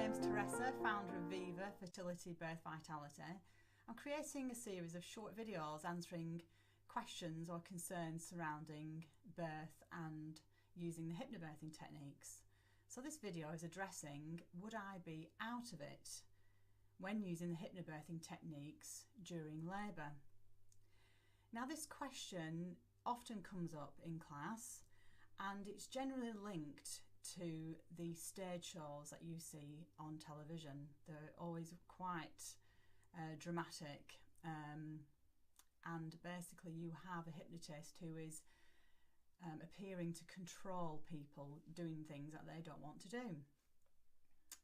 name's Teresa, founder of Viva Fertility Birth Vitality. I'm creating a series of short videos answering questions or concerns surrounding birth and using the hypnobirthing techniques. So this video is addressing, would I be out of it when using the hypnobirthing techniques during labour? Now this question often comes up in class and it's generally linked to the stage shows that you see on television. They're always quite dramatic and basically you have a hypnotist who is appearing to control people doing things that they don't want to do.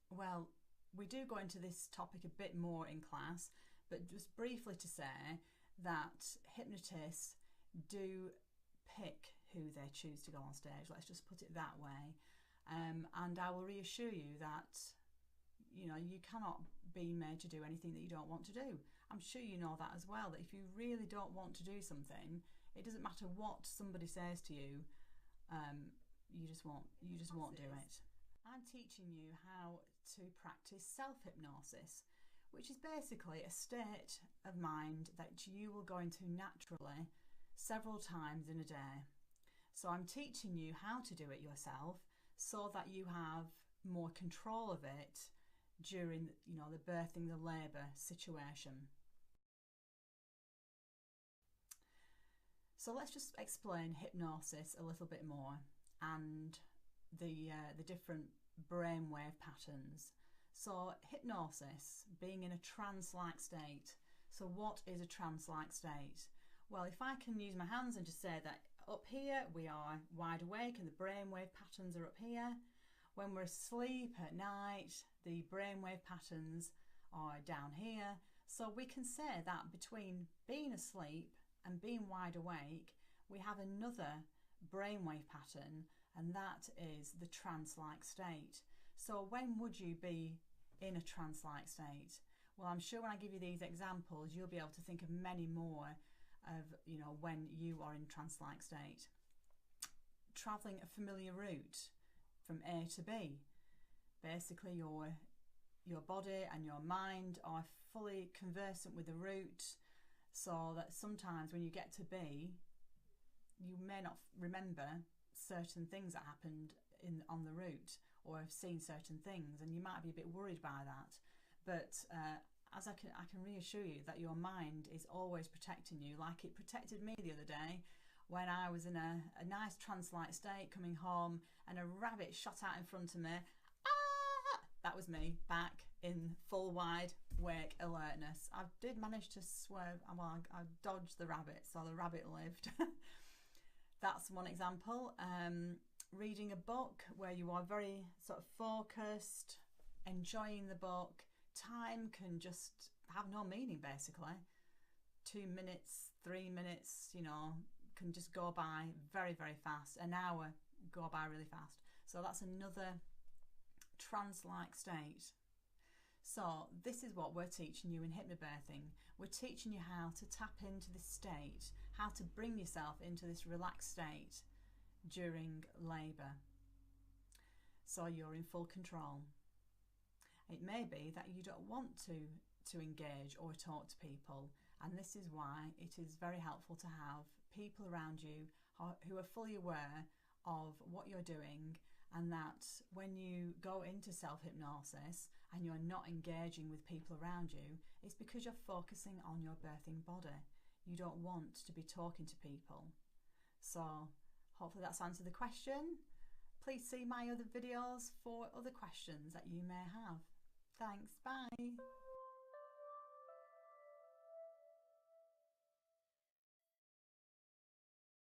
Well, we do go into this topic a bit more in class, but just briefly to say that hypnotists do pick who they choose to go on stage, let's just put it that way. And I will reassure you that you cannot be made to do anything that you don't want to do. I'm sure you know that as well, that if you really don't want to do something, it doesn't matter what somebody says to you, you just won't do it. I'm teaching you how to practice self-hypnosis, which is basically a state of mind that you will go into naturally several times in a day. So I'm teaching you how to do it yourself so that you have more control of it during the birthing, the labour situation. So let's just explain hypnosis a little bit more and the different brainwave patterns. So hypnosis, being in a trance-like state. So what is a trance-like state? Well, if I can use my hands and just say that up here we are wide awake and the brainwave patterns are up here. When we're asleep at night, the brainwave patterns are down here. So we can say that between being asleep and being wide awake, we have another brainwave pattern, and that is the trance-like state. So when would you be in a trance-like state? Well, I'm sure when I give you these examples, you'll be able to think of many more of when you are in trance-like state. Travelling a familiar route from A to B. Basically your body and your mind are fully conversant with the route, so that sometimes when you get to B, you may not remember certain things that happened on the route, or have seen certain things, and you might be a bit worried by that. But as I can reassure you that your mind is always protecting you, like it protected me the other day when I was in a nice trance-like state coming home and a rabbit shot out in front of me. Ah! That was me, back in full wide wake alertness. I did manage to swerve, well, I dodged the rabbit, so the rabbit lived. That's one example. Reading a book where you are very sort of focused, enjoying the book. Time can just have no meaning basically. 2 minutes, 3 minutes, can just go by very, very fast. An hour go by really fast. So that's another trance-like state. So this is what we're teaching you in hypnobirthing. We're teaching you how to tap into this state, how to bring yourself into this relaxed state during labour, so you're in full control. It may be that you don't want to engage or talk to people, and this is why it is very helpful to have people around you who are fully aware of what you're doing, and that when you go into self-hypnosis and you're not engaging with people around you, it's because you're focusing on your birthing body. You don't want to be talking to people. So hopefully that's answered the question. Please see my other videos for other questions that you may have. Thanks, bye.